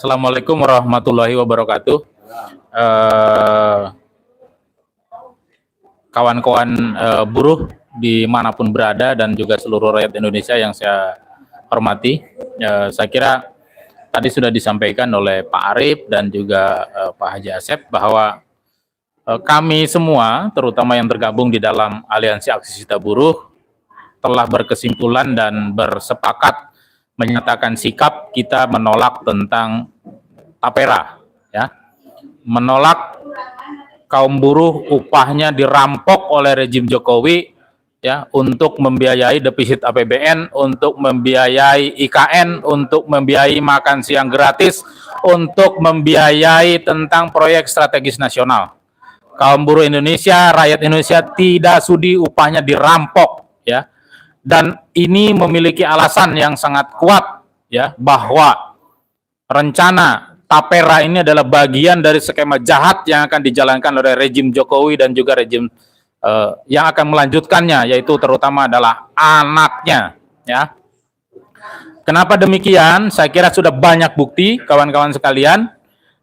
Assalamualaikum warahmatullahi wabarakatuh. Eh, Kawan-kawan buruh dimanapun berada dan juga seluruh rakyat Indonesia yang saya hormati, saya kira tadi sudah disampaikan oleh Pak Arief dan juga Pak Haji Asep bahwa kami semua, terutama yang tergabung di dalam Aliansi Aksi Cita Buruh, telah berkesimpulan dan bersepakat menyatakan sikap kita menolak tentang tapera, ya, menolak kaum buruh upahnya dirampok oleh rejim Jokowi, ya, untuk membiayai defisit APBN, untuk membiayai IKN, untuk membiayai makan siang gratis, untuk membiayai tentang proyek strategis nasional. Kaum buruh Indonesia, rakyat Indonesia tidak sudi upahnya dirampok, ya. Dan ini memiliki alasan yang sangat kuat, ya, bahwa rencana tapera ini adalah bagian dari skema jahat yang akan dijalankan oleh rejim Jokowi dan juga rejim yang akan melanjutkannya, yaitu terutama adalah anaknya, ya. Kenapa demikian? Saya kira sudah banyak bukti, kawan-kawan sekalian.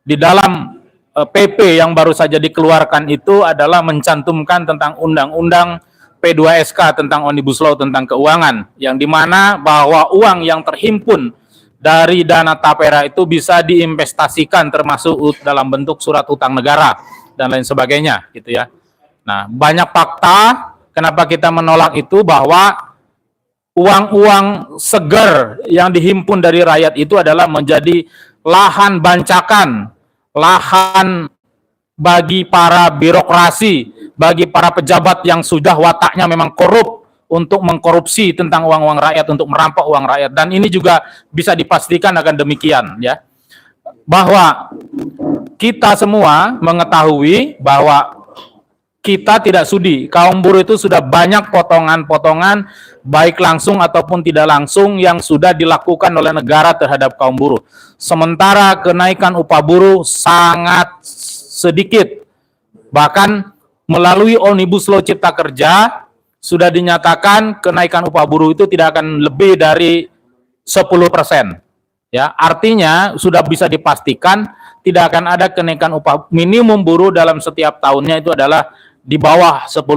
Di dalam PP yang baru saja dikeluarkan itu adalah mencantumkan tentang undang-undang P2SK tentang Omnibus Law tentang keuangan, yang dimana bahwa uang yang terhimpun dari dana tapera itu bisa diinvestasikan termasuk dalam bentuk surat utang negara dan lain sebagainya, gitu ya. Nah, banyak fakta kenapa kita menolak itu, bahwa uang-uang segar yang dihimpun dari rakyat itu adalah menjadi lahan bancakan, lahan bagi para birokrasi, bagi para pejabat yang sudah wataknya memang korup untuk mengkorupsi tentang uang-uang rakyat, untuk merampok uang rakyat. Dan ini juga bisa dipastikan akan demikian, ya, bahwa kita semua mengetahui bahwa kita tidak sudi, kaum buruh itu sudah banyak potongan-potongan baik langsung ataupun tidak langsung yang sudah dilakukan oleh negara terhadap kaum buruh. Sementara kenaikan upah buruh sangat sedikit. Bahkan melalui Omnibus Law Cipta Kerja sudah dinyatakan kenaikan upah buruh itu tidak akan lebih dari 10%. Ya, artinya sudah bisa dipastikan tidak akan ada kenaikan upah minimum buruh dalam setiap tahunnya itu adalah di bawah 10%.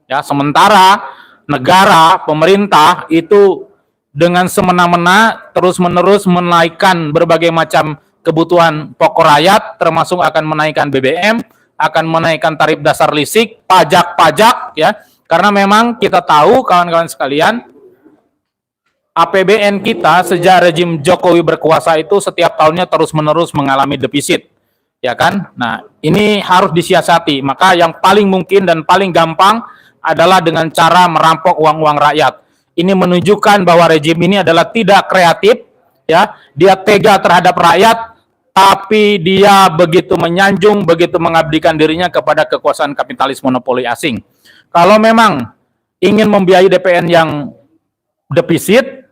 Ya, sementara negara, pemerintah itu dengan semena-mena terus-menerus menaikkan berbagai macam kebutuhan pokok rakyat, termasuk akan menaikkan BBM, akan menaikkan tarif dasar listrik, pajak-pajak, ya. Karena memang kita tahu, kawan-kawan sekalian, APBN kita sejak rejim Jokowi berkuasa itu setiap tahunnya terus-menerus mengalami defisit, ya kan? Nah, ini harus disiasati. Maka yang paling mungkin dan paling gampang adalah dengan cara merampok uang-uang rakyat. Ini menunjukkan bahwa rejim ini adalah tidak kreatif, ya. Dia tega terhadap rakyat, tapi dia begitu menyanjung, begitu mengabdikan dirinya kepada kekuasaan kapitalis monopoli asing. Kalau memang ingin membiayai DPN yang defisit,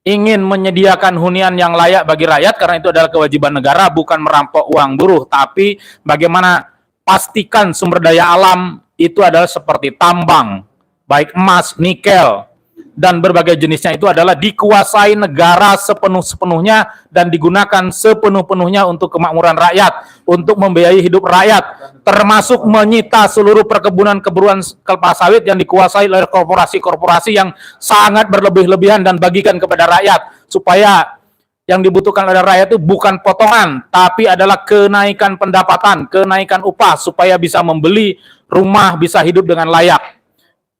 ingin menyediakan hunian yang layak bagi rakyat, karena itu adalah kewajiban negara, bukan merampok uang buruh, tapi bagaimana pastikan sumber daya alam itu adalah seperti tambang, baik emas, nikel, dan berbagai jenisnya itu adalah dikuasai negara sepenuh-sepenuhnya dan digunakan sepenuh-penuhnya untuk kemakmuran rakyat, untuk membiayai hidup rakyat, termasuk menyita seluruh perkebunan-kebunan kelapa sawit yang dikuasai oleh korporasi-korporasi yang sangat berlebih-lebihan dan bagikan kepada rakyat, supaya yang dibutuhkan oleh rakyat itu bukan potongan, tapi adalah kenaikan pendapatan, kenaikan upah, supaya bisa membeli rumah, bisa hidup dengan layak.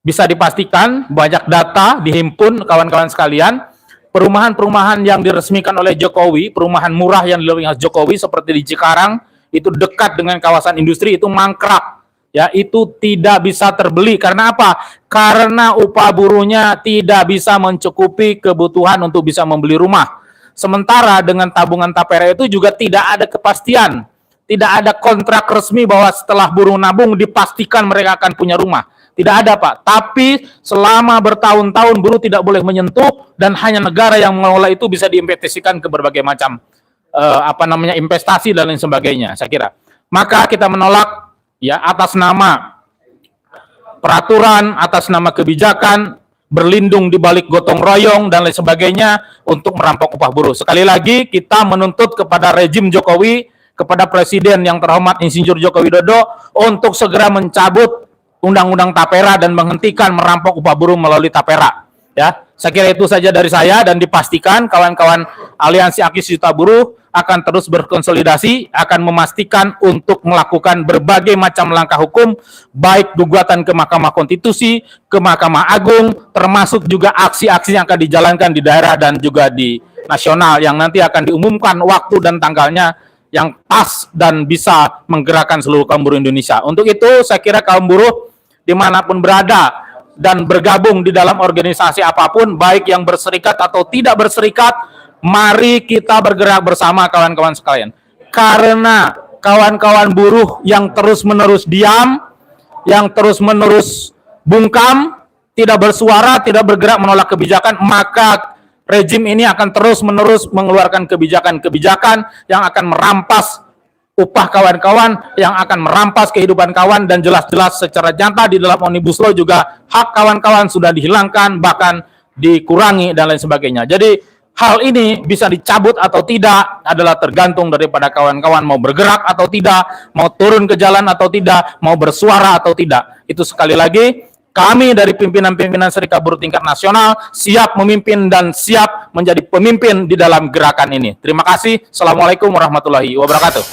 Bisa dipastikan banyak data dihimpun, kawan-kawan sekalian, perumahan-perumahan yang diresmikan oleh Jokowi, perumahan murah yang dilakukan Jokowi seperti di Cikarang, itu dekat dengan kawasan industri, itu mangkrak, ya, itu tidak bisa terbeli. Karena apa? Karena upah buruhnya tidak bisa mencukupi kebutuhan untuk bisa membeli rumah. Sementara dengan tabungan tapera itu juga tidak ada kepastian, tidak ada kontrak resmi bahwa setelah buruh nabung dipastikan mereka akan punya rumah. Tidak ada, Pak. Tapi selama bertahun-tahun buruh tidak boleh menyentuh, dan hanya negara yang mengelola itu bisa diinvestasikan ke berbagai macam investasi dan lain sebagainya, saya kira. Maka kita menolak, ya, atas nama peraturan, atas nama kebijakan, berlindung di balik gotong royong dan lain sebagainya untuk merampok upah buruh. Sekali lagi kita menuntut kepada rejim Jokowi, kepada Presiden yang terhormat Insinyur Joko Widodo untuk segera mencabut Undang-Undang Tapera dan menghentikan merampok upah buruh melalui Tapera. Ya, saya kira itu saja dari saya, dan dipastikan kawan-kawan Aliansi Akis Juta Buruh akan terus berkonsolidasi, akan memastikan untuk melakukan berbagai macam langkah hukum, baik gugatan ke Mahkamah Konstitusi, ke Mahkamah Agung, termasuk juga aksi-aksi yang akan dijalankan di daerah dan juga di nasional, yang nanti akan diumumkan waktu dan tanggalnya yang pas dan bisa menggerakkan seluruh kaum buruh Indonesia. Untuk itu, saya kira kaum buruh dimanapun berada dan bergabung di dalam organisasi apapun, baik yang berserikat atau tidak berserikat, mari kita bergerak bersama kawan-kawan sekalian. Karena kawan-kawan buruh yang terus-menerus diam, yang terus-menerus bungkam, tidak bersuara, tidak bergerak menolak kebijakan, maka rejim ini akan terus-menerus mengeluarkan kebijakan-kebijakan yang akan merampas upah kawan-kawan, yang akan merampas kehidupan kawan, dan jelas-jelas secara nyata di dalam Omnibus Law juga hak kawan-kawan sudah dihilangkan, bahkan dikurangi dan lain sebagainya. Jadi hal ini bisa dicabut atau tidak adalah tergantung daripada kawan-kawan mau bergerak atau tidak, mau turun ke jalan atau tidak, mau bersuara atau tidak. Itu sekali lagi, kami dari pimpinan-pimpinan Serikat Buruh tingkat nasional siap memimpin dan siap menjadi pemimpin di dalam gerakan ini. Terima kasih. Assalamualaikum warahmatullahi wabarakatuh.